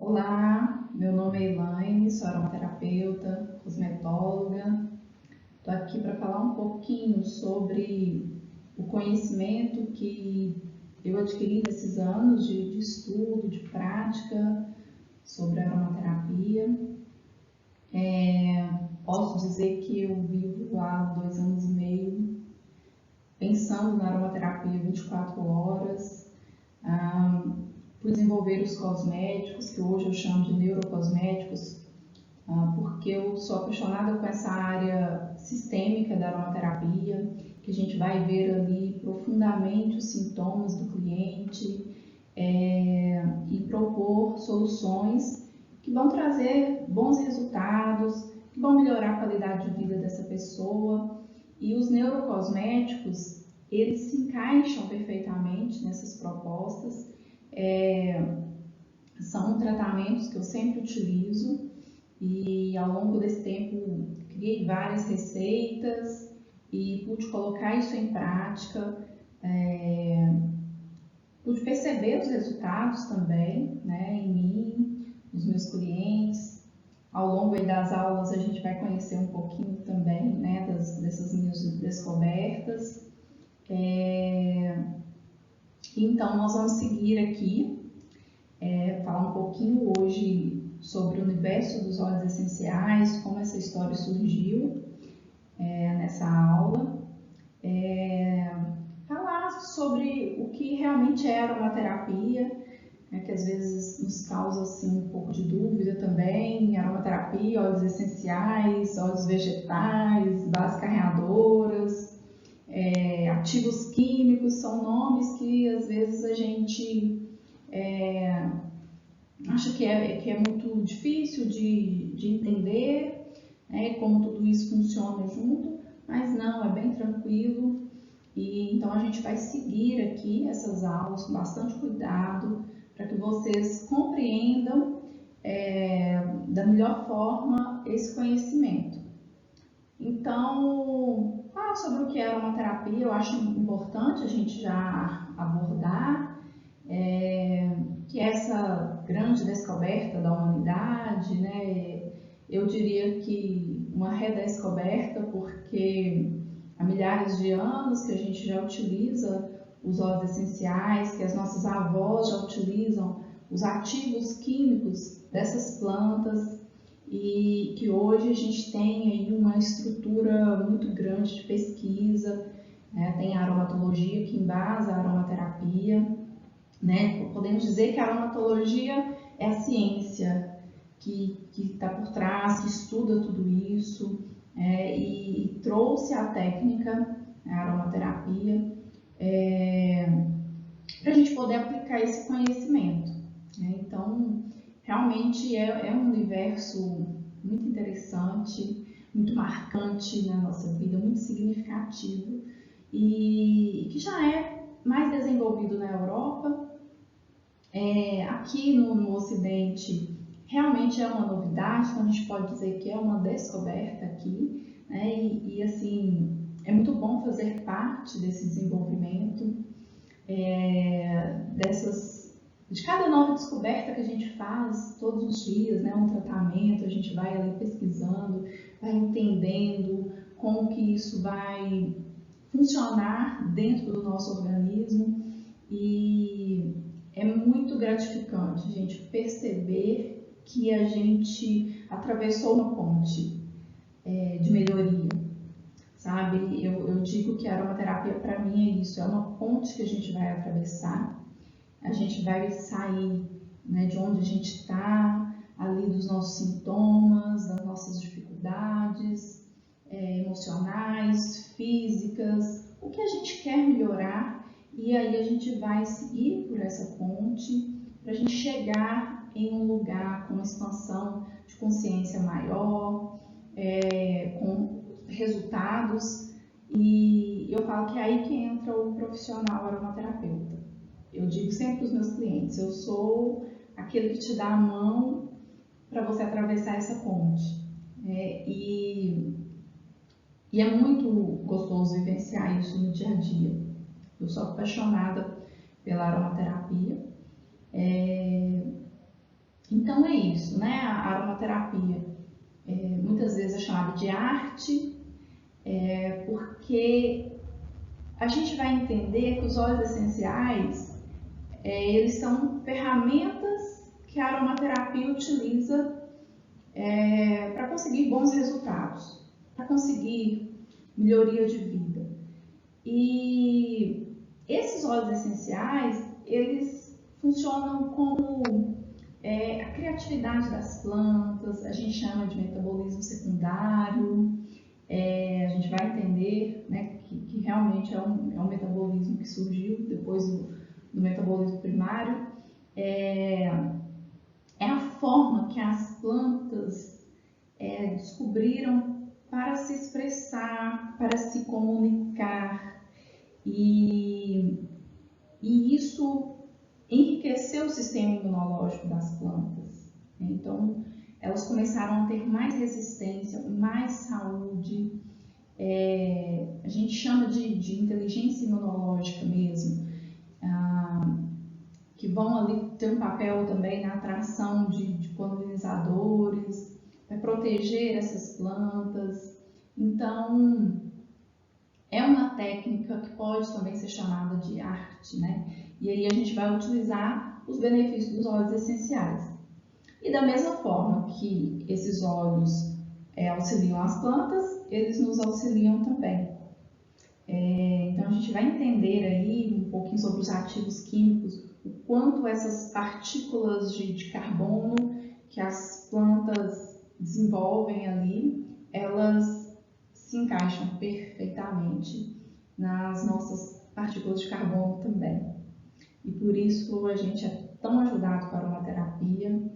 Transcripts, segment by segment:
Olá, meu nome é Elaine, sou aromaterapeuta, cosmetóloga. Estou aqui para falar um pouquinho sobre o conhecimento que eu adquiri nesses anos de estudo, de prática sobre aromaterapia. Posso dizer que eu vivo há 2 anos e meio pensando na aromaterapia 24 horas. Fui desenvolver os cosméticos, que hoje eu chamo de neurocosméticos, porque eu sou apaixonada com essa área sistêmica da aromaterapia, que a gente vai ver ali profundamente os sintomas do cliente e propor soluções que vão trazer bons resultados, que vão melhorar a qualidade de vida dessa pessoa. E os neurocosméticos, eles se encaixam perfeitamente nessas propostas. São tratamentos que eu sempre utilizo e ao longo desse tempo criei várias receitas e pude colocar isso em prática, pude perceber os resultados também, né, em mim, nos meus clientes. Ao longo aí das aulas a gente vai conhecer um pouquinho também, né, dessas minhas descobertas. Então nós vamos seguir aqui, falar um pouquinho hoje sobre o universo dos óleos essenciais, como essa história surgiu nessa aula. Falar sobre o que realmente é aromaterapia, que às vezes nos causa assim, um pouco de dúvida também. Aromaterapia, óleos essenciais, óleos vegetais, bases carreadoras, ativos químicos, são nomes que às vezes a gente acha que é muito difícil de entender, como tudo isso funciona junto, mas não, é bem tranquilo. E então a gente vai seguir aqui essas aulas com bastante cuidado para que vocês compreendam da melhor forma esse conhecimento. Então, falar sobre o que é aromaterapia, eu acho importante a gente já abordar, que essa grande descoberta da humanidade, né? Eu diria que uma redescoberta, porque há milhares de anos que a gente já utiliza os óleos essenciais, que as nossas avós já utilizam os ativos químicos dessas plantas e que hoje a gente tem aí uma estrutura muito grande de pesquisa, tem a aromatologia que embasa a aromaterapia. Podemos dizer que a aromatologia é a ciência que está por trás, que estuda tudo isso e trouxe a técnica, a aromaterapia, para a gente poder aplicar esse conhecimento. Então, realmente é um universo muito interessante, muito marcante na nossa vida, muito significativo e que já é mais desenvolvido na Europa. Aqui no Ocidente realmente é uma novidade, então a gente pode dizer que é uma descoberta aqui, e assim, é muito bom fazer parte desse desenvolvimento, de cada nova descoberta que a gente faz todos os dias, um tratamento, a gente vai ali pesquisando, vai entendendo como que isso vai funcionar dentro do nosso organismo e é muito gratificante a gente perceber que a gente atravessou uma ponte de melhoria, sabe? Eu digo que a aromaterapia para mim é isso, é uma ponte que a gente vai atravessar, a gente vai sair de onde a gente está, ali dos nossos sintomas, das nossas dificuldades emocionais, físicas, o que a gente quer melhorar. E aí a gente vai seguir por essa ponte para a gente chegar em um lugar com uma expansão de consciência maior, com resultados. E eu falo que é aí que entra o profissional aromaterapeuta. Eu digo sempre para os meus clientes, eu sou aquele que te dá a mão para você atravessar essa ponte. E é muito gostoso vivenciar isso no dia a dia. Eu sou apaixonada pela aromaterapia. Então aromaterapia muitas vezes é chamada de arte, porque a gente vai entender que os óleos essenciais eles são ferramentas que a aromaterapia utiliza para conseguir bons resultados, para conseguir melhoria de vida. E esses óleos essenciais, eles funcionam como a criatividade das plantas, a gente chama de metabolismo secundário. A gente vai entender, né, que realmente é um metabolismo que surgiu depois do metabolismo primário. É a forma que as plantas descobriram para se expressar, para se comunicar, e isso enriqueceu o sistema imunológico das plantas. Então, elas começaram a ter mais resistência, mais saúde. A gente chama de inteligência imunológica mesmo, que vão ali ter um papel também na atração de polinizadores, para proteger essas plantas. Então, é uma técnica que pode também ser chamada de arte, né? E aí a gente vai utilizar os benefícios dos óleos essenciais. E da mesma forma que esses óleos auxiliam as plantas, eles nos auxiliam também. Então a gente vai entender aí um pouquinho sobre os ativos químicos, o quanto essas partículas de carbono que as plantas desenvolvem ali, elas se encaixam perfeitamente nas nossas partículas de carbono também. E por isso a gente é tão ajudado com a aromaterapia.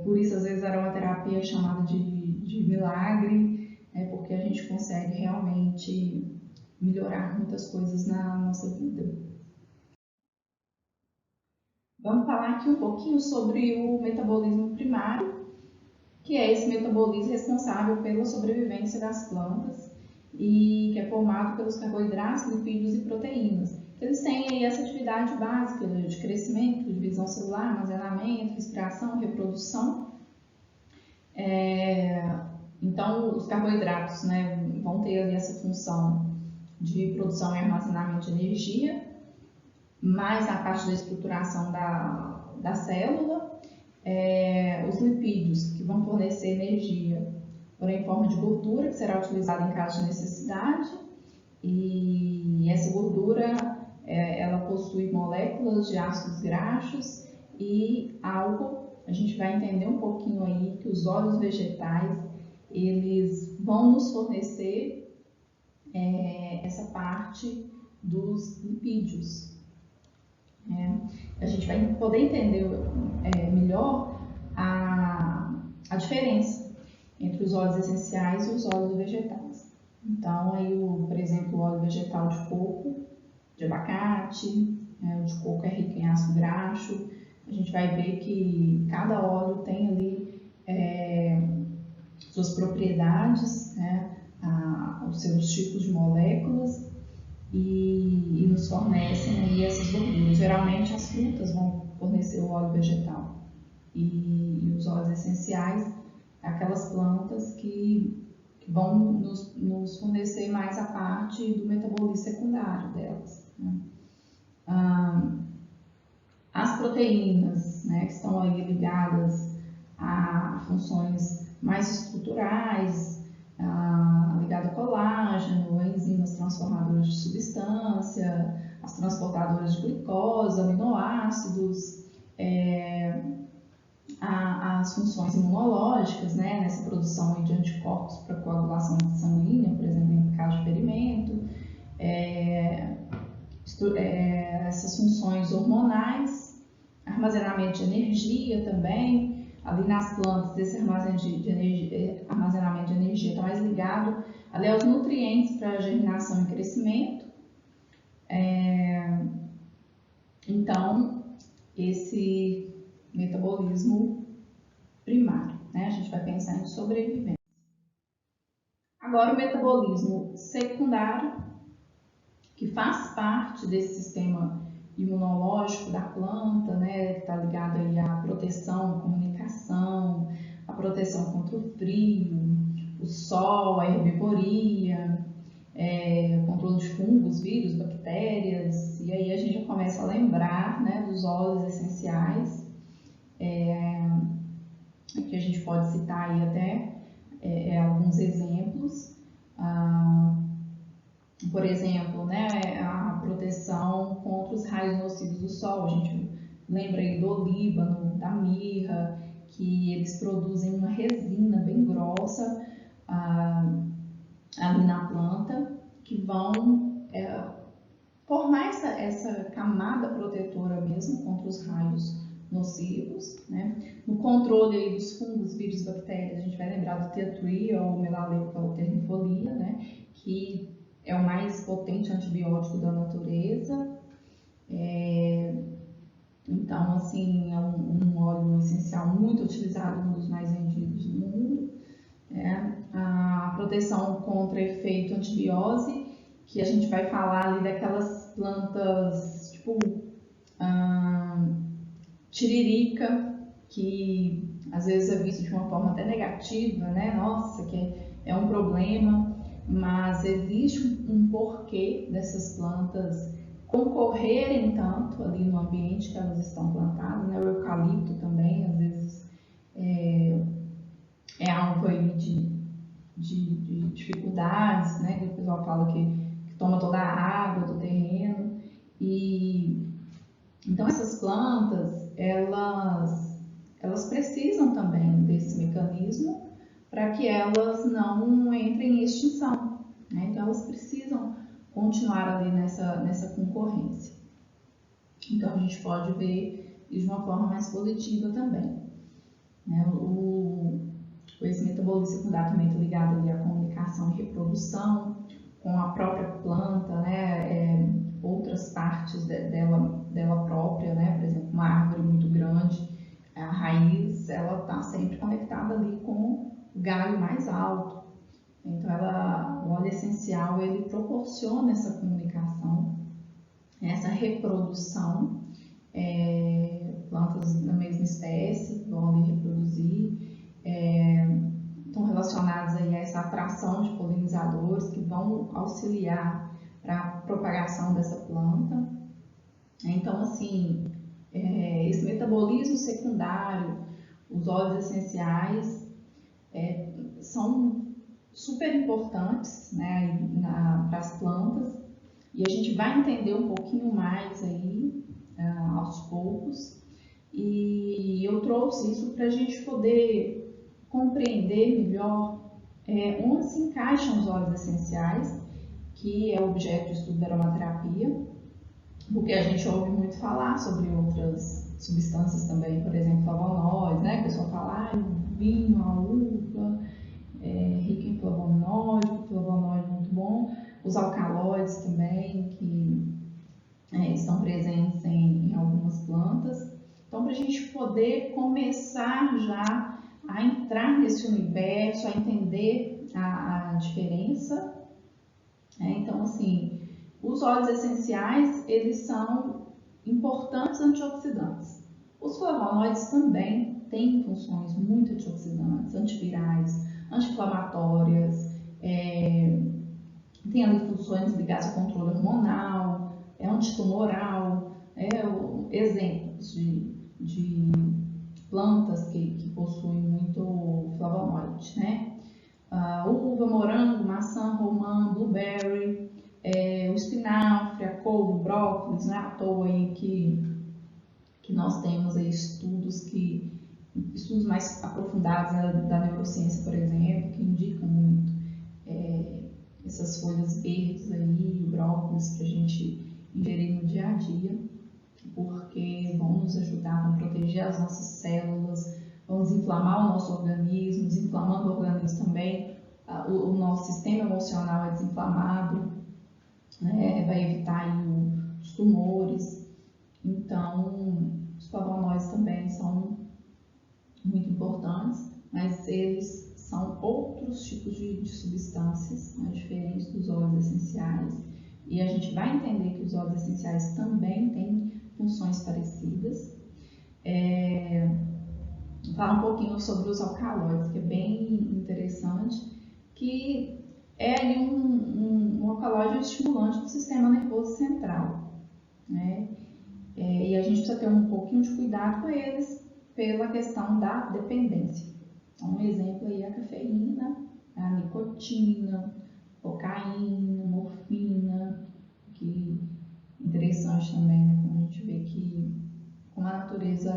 Por isso às vezes a aromaterapia é chamada de milagre, porque a gente consegue realmente melhorar muitas coisas na nossa vida. Vamos falar aqui um pouquinho sobre o metabolismo primário, que é esse metabolismo responsável pela sobrevivência das plantas e que é formado pelos carboidratos, lipídios e proteínas. Eles têm aí essa atividade básica de crescimento, divisão celular, armazenamento, respiração, reprodução. Então, os carboidratos, né, vão ter ali essa função de produção e armazenamento de energia, mais a parte da estruturação da célula. Os lipídios, que vão fornecer energia, porém em forma de gordura, que será utilizada em caso de necessidade. E essa gordura, ela possui moléculas de ácidos graxos e álcool. A gente vai entender um pouquinho aí que os óleos vegetais, eles vão nos fornecer essa parte dos lipídios. A gente vai poder entender melhor a diferença entre os óleos essenciais e os óleos vegetais. Então, aí, por exemplo, o óleo vegetal de coco, de abacate, o de coco é rico em ácido graxo. A gente vai ver que cada óleo tem ali suas propriedades, os seus tipos de moléculas e nos fornecem aí essas gorduras. Geralmente as frutas vão fornecer o óleo vegetal e os óleos essenciais, aquelas plantas que vão nos fornecer mais a parte do metabolismo secundário delas. As proteínas, que estão aí ligadas a funções mais estruturais, ligado ao colágeno, enzimas transformadoras de substância, as transportadoras de glicose, aminoácidos, as funções imunológicas, nessa produção de anticorpos para coagulação sanguínea, por exemplo, em caso de ferimento, essas funções hormonais, armazenamento de energia também. Ali nas plantas, esse armazenamento de energia está mais ligado ali aos nutrientes para germinação e crescimento. Então, esse metabolismo primário, a gente vai pensar em sobrevivência. Agora, o metabolismo secundário, que faz parte desse sistema imunológico da planta, que está ligado aí à proteção, comunicação, proteção contra o frio, o sol, a herbivoria, o controle de fungos, vírus, bactérias, e aí a gente já começa a lembrar, né, dos óleos essenciais, que a gente pode citar aí até alguns exemplos. Por exemplo, né, a proteção contra os raios nocivos do sol. A gente lembra aí do olíbano, da mirra, que eles produzem uma resina bem grossa ali na planta, que vão formar essa camada protetora mesmo contra os raios nocivos, né? No controle aí dos fungos, vírus, bactérias, a gente vai lembrar do tea tree ou melaleuca alternifolia, né? Que é o mais potente antibiótico da natureza. Então, assim, é um óleo essencial muito utilizado, um dos mais vendidos no mundo. A proteção contra efeito antibiose, que a gente vai falar ali daquelas plantas tipo tiririca, que às vezes é visto de uma forma até negativa, né? Nossa, que é um problema, mas existe um porquê dessas plantas concorrerem tanto ali no ambiente que elas estão plantadas, né? O eucalipto também, às vezes, é alvo aí de dificuldades, né? Que o pessoal fala que toma toda a água do terreno. E então essas plantas, elas precisam também desse mecanismo para que elas não entrem em extinção, né? Então elas precisam continuar ali nessa concorrência. Então a gente pode ver de uma forma mais positiva também, né? Esse metabolismo secundário também está ligado ali à comunicação e reprodução com a própria planta, né? Outras partes dela própria, né? Por exemplo, uma árvore muito grande, a raiz, ela está sempre conectada ali com o galho mais alto. Então, o óleo essencial, ele proporciona essa comunicação, essa reprodução, plantas da mesma espécie vão ali reproduzir, estão relacionadas aí a essa atração de polinizadores que vão auxiliar para a propagação dessa planta. Então, assim, esse metabolismo secundário, os óleos essenciais, são super importantes, né, para as plantas, e a gente vai entender um pouquinho mais aí aos poucos. E eu trouxe isso para a gente poder compreender melhor onde se encaixam os óleos essenciais, que é objeto de estudo da aromaterapia, porque a gente ouve muito falar sobre outras substâncias também, por exemplo, flavonoides, né? O pessoal fala, o vinho, a uva, rico em flavonoide, flavonoide muito bom, os alcaloides também, que estão presentes em algumas plantas. Então, para a gente poder começar já a entrar nesse universo, a entender a diferença, então, assim, os óleos essenciais, eles são importantes antioxidantes. Os flavonoides também têm funções muito antioxidantes, antivirais, anti-inflamatórias, tem ali funções ligadas ao controle hormonal, antitumoral, exemplos de plantas que possuem muito flavonoide, né? Uva, morango, maçã, romã, blueberry, o espinafre, a couve, brócolis, não é à toa aí que nós temos aí estudos mais aprofundados da neurociência, por exemplo, que indicam muito essas folhas verdes aí, o brócolis, para a gente ingerir no dia a dia, porque vão nos ajudar, vão proteger as nossas células, vão desinflamar o nosso organismo, desinflamando o organismo também, o nosso sistema emocional é desinflamado, né? Vai evitar aí os tumores. Então, os flavonoides também são muito importantes, mas eles são outros tipos de substâncias, né, diferentes dos óleos essenciais, e a gente vai entender que os óleos essenciais também têm funções parecidas. falar um pouquinho sobre os alcaloides, que é bem interessante, que é ali um alcaloide estimulante do sistema nervoso central, né? E a gente precisa ter um pouquinho de cuidado com eles pela questão da dependência. Então, um exemplo aí é a cafeína, a nicotina, cocaína, morfina, que é interessante também, né? Quando a gente vê que como a natureza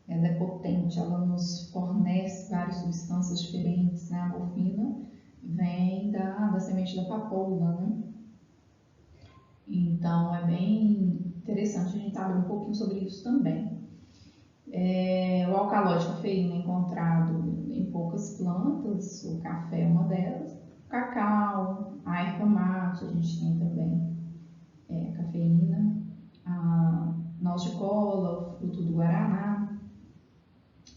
ela é potente, ela nos fornece várias substâncias diferentes, né? A morfina vem da semente da papoula, né? Então é bem interessante a gente saber um pouquinho sobre isso também. O alcaloide de cafeína é encontrado em poucas plantas, o café é uma delas, o cacau, a erva mate, a gente tem também a cafeína, a noz de cola, o fruto do guaraná.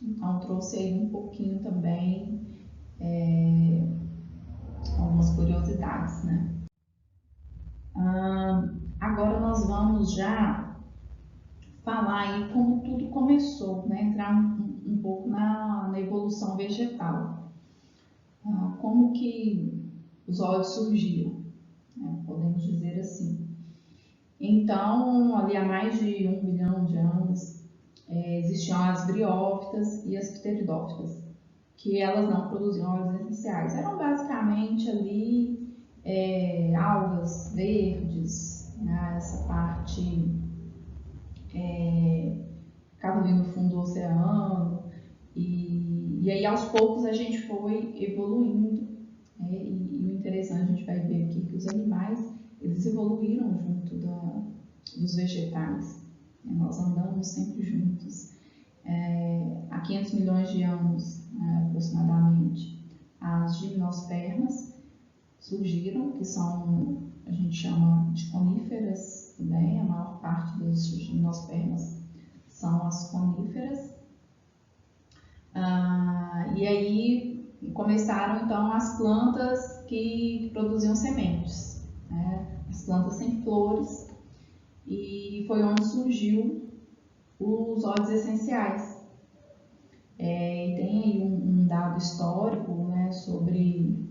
Então trouxe aí um pouquinho também algumas curiosidades, né? Agora nós vamos já falar aí como tudo começou, né? Entrar um pouco na evolução vegetal. Como que os óleos surgiram, né? Podemos dizer assim. Então, ali há mais de 1 bilhão de anos, existiam as briófitas e as pteridófitas, que elas não produziam óleos essenciais. Eram basicamente ali algas verdes, né? Essa parte ficava ali no fundo do oceano, e aí aos poucos a gente foi evoluindo, né? E o interessante, a gente vai ver aqui que os animais eles evoluíram junto dos vegetais, né? Nós andamos sempre juntos. Há 500 milhões de anos, aproximadamente, as gimnospermas surgiram, que são, a gente chama de coníferas também, a maior parte das gimnospermas são as coníferas. E aí começaram então as plantas que produziam sementes, né? As plantas sem flores, e foi onde surgiu os óleos essenciais. E tem aí um dado histórico, né, sobre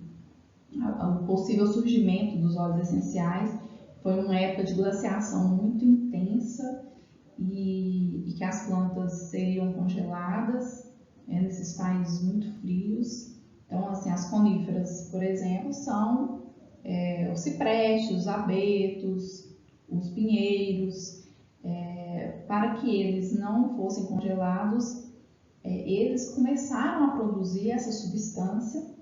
o possível surgimento dos óleos essenciais. Foi uma época de glaciação muito intensa e que as plantas seriam congeladas nesses países muito frios. Então, assim, as coníferas, por exemplo, são os ciprestes, os abetos, os pinheiros. Para que eles não fossem congelados, eles começaram a produzir essa substância,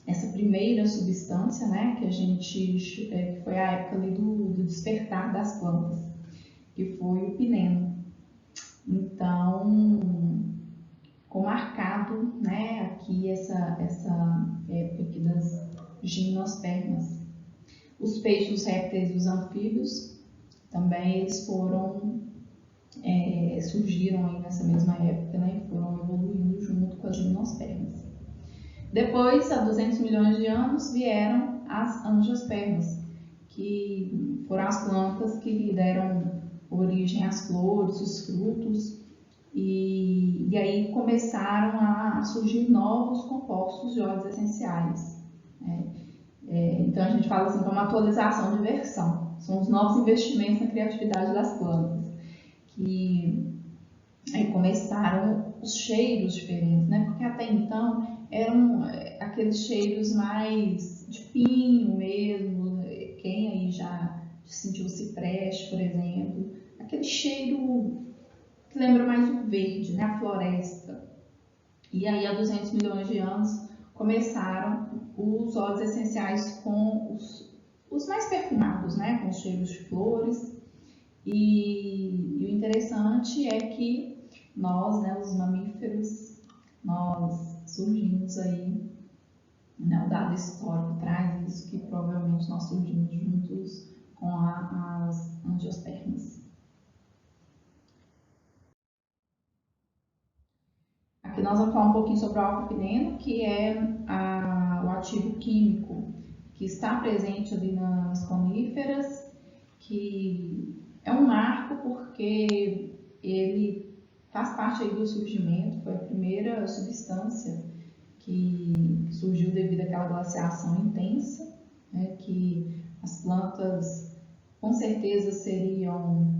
essa primeira substância, né, que a gente, que foi a época ali do despertar das plantas, que foi o pineno. Então, ficou marcado, né, aqui essa época aqui das gimnospermas. Os peixes, os répteis e os anfíbios também eles surgiram aí nessa mesma época, né, e foram evoluindo junto com as gimnospermas. Depois, há 200 milhões de anos, vieram as angiospermas, que foram as plantas que deram origem às flores, os frutos, e aí começaram a surgir novos compostos de óleos essenciais. Então a gente fala assim que é uma atualização de versão, são os novos investimentos na criatividade das plantas, que aí começaram os cheiros diferentes, né? Porque até então eram aqueles cheiros mais de pinho mesmo, quem aí já sentiu cipreste, por exemplo, aquele cheiro que lembra mais o verde, né? A floresta. E aí há 200 milhões de anos começaram os óleos essenciais com os mais perfumados, né? Com os cheiros de flores. E o interessante é que nós, né, os mamíferos, nós surgimos aí, né, o dado histórico traz isso, que provavelmente nós surgimos juntos com as angiospermas. Aqui nós vamos falar um pouquinho sobre o alfa-pineno, que é o ativo químico que está presente ali nas coníferas, que é um marco porque ele faz parte aí do surgimento, foi a primeira substância que surgiu devido àquela glaciação intensa, né, que as plantas com certeza seriam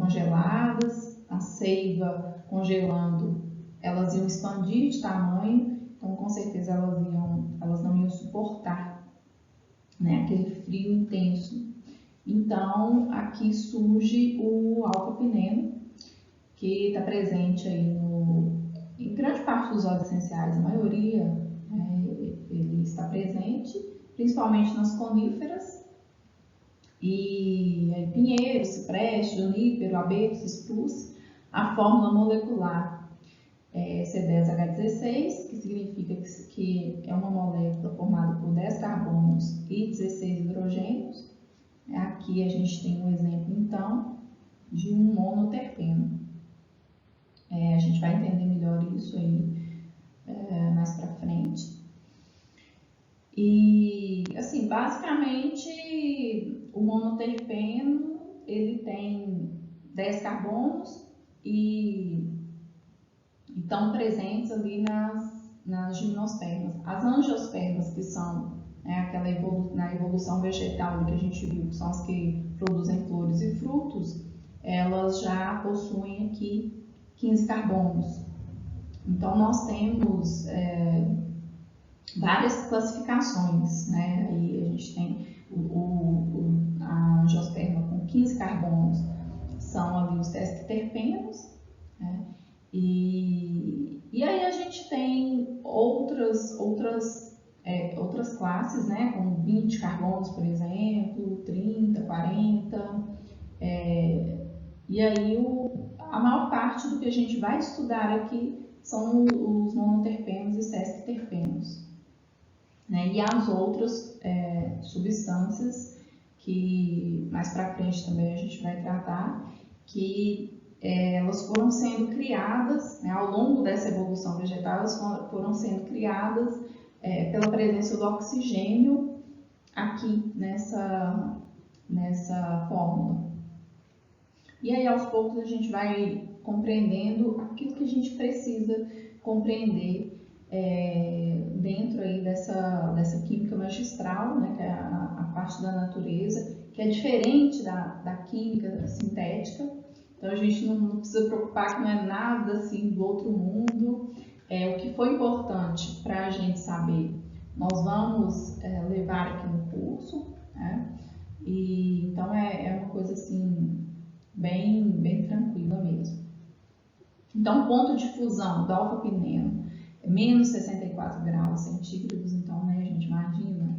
congeladas, a seiva congelando, elas iam expandir de tamanho, então com certeza elas não iam suportar, né, aquele frio intenso. Então aqui surge o alfa-pineno, que está presente aí em grande parte dos óleos essenciais, a maioria, ele está presente, principalmente nas coníferas, e aí, pinheiro, cipreste, junípero, abeto, spruce. A fórmula molecular é C10H16, que significa que é uma molécula formada por 10 carbonos e 16 hidrogênios. Aqui a gente tem um exemplo, então, de um monoterpeno. A gente vai entender melhor isso aí mais para frente. E, assim, basicamente, o monoterpeno, ele tem 10 carbonos e estão presentes ali nas gimnospermas. As angiospermas, que são na evolução vegetal que a gente viu, que são as que produzem flores e frutos, elas já possuem aqui 15 carbonos. Então, nós temos várias classificações, né? Aí a gente tem a angiosperma com 15 carbonos, são ali os sesquiterpenos, né? E aí a gente tem outras classes, né? Com 20 carbonos, por exemplo, 30, 40, e aí a maior parte do que a gente vai estudar aqui são os monoterpenos e sesquiterpenos, né? E as outras substâncias que mais para frente também a gente vai tratar, que elas foram sendo criadas, né, ao longo dessa evolução vegetal, elas foram sendo criadas pela presença do oxigênio aqui nessa fórmula. E aí aos poucos a gente vai compreendendo aquilo que a gente precisa compreender dentro aí dessa química magistral, né, que é a parte da natureza, que é diferente da química sintética. Então a gente não precisa preocupar que não é nada assim do outro mundo. O que foi importante para a gente saber, nós vamos levar aqui no curso, né? E então é uma coisa assim bem tranquila mesmo. Então o ponto de fusão do alfa-pineno é menos 64 graus centígrados, então, né, a gente imagina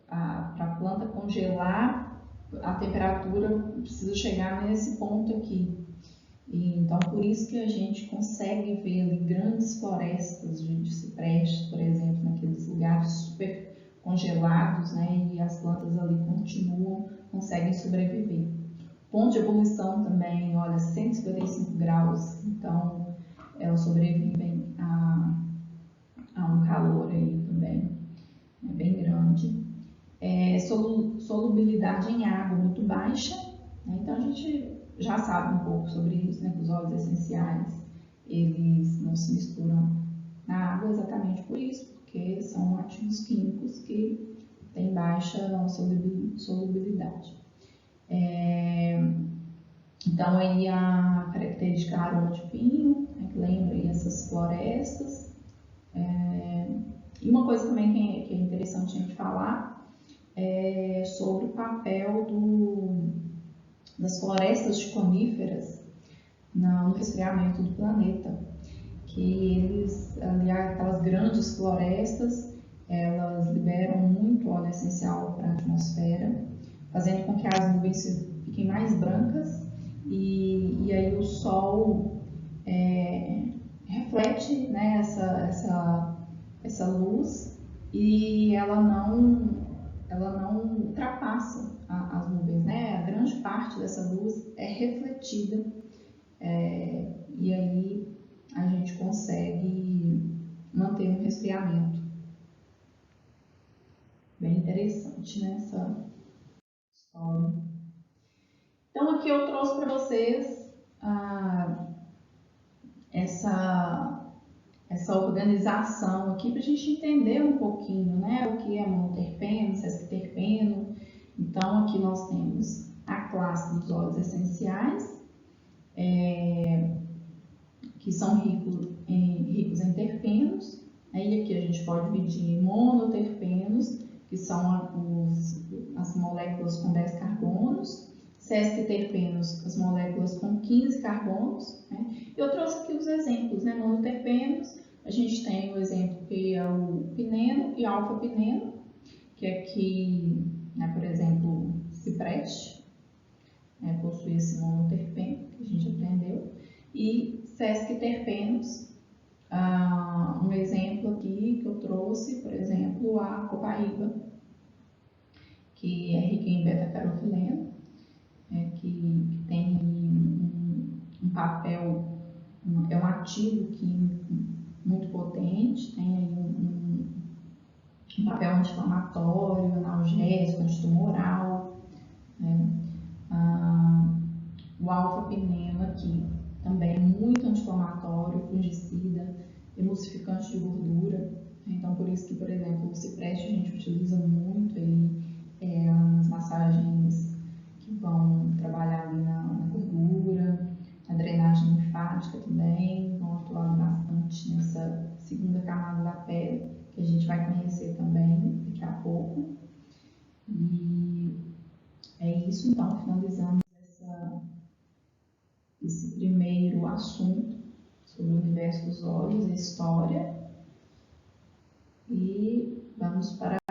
para a planta congelar, a temperatura precisa chegar nesse ponto aqui. E, então, por isso que a gente consegue ver ali grandes florestas de ciprestes, por exemplo, naqueles lugares super congelados, né, e as plantas ali conseguem sobreviver. Ponto de ebulição também, olha, 155 graus, então elas sobrevivem a um calor aí também, bem grande. Solubilidade em água muito baixa, né? Então a gente já sabe um pouco sobre isso, né? Que os óleos essenciais, eles não se misturam na água exatamente por isso, porque são ativos químicos que têm baixa solubilidade. Então aí a característica aroma de pinho, né, que lembra aí essas florestas. E uma coisa também que é interessante a gente falar é sobre o papel das florestas de coníferas no resfriamento do planeta, que aquelas grandes florestas, elas liberam muito óleo essencial para a atmosfera, fazendo com que as nuvens fiquem mais brancas e aí o sol reflete, né, essa luz e ela não ultrapassa as nuvens, né? A grande parte dessa luz é refletida e aí a gente consegue manter um resfriamento. Bem interessante, né, essa história. Então aqui eu trouxe para vocês essa organização aqui para a gente entender um pouquinho, né, o que é monoterpeno, sesquiterpeno. Então, aqui nós temos a classe dos óleos essenciais, que são ricos em terpenos. Aí aqui a gente pode dividir em monoterpenos, que são as moléculas com 10 carbonos, sesquiterpenos, as moléculas com 15 carbonos, né? Eu trouxe aqui os exemplos, né? Monoterpenos, a gente tem o exemplo que é o pineno e alfa-pineno, que aqui, né, por exemplo, cipreste, né, possui esse monoterpeno, que a gente aprendeu, e sesquiterpenos, um exemplo aqui que eu trouxe, por exemplo, a copaíba, que é rica em beta-caroteno, que tem um papel, é um ativo químico muito potente, tem aí um papel anti-inflamatório, analgésico, antitumoral, né? O alfa-pineno aqui também é muito anti-inflamatório, fungicida, emulsificante de gordura. Então, por isso que, por exemplo, o cipreste a gente utiliza muito aí nas massagens que vão trabalhar ali na gordura, na drenagem linfática também, vão atuar bastante nessa segunda camada da pele, que a gente vai conhecer também daqui a pouco. E é isso, então, finalizamos esse primeiro assunto sobre o universo dos óleos, a história, e vamos para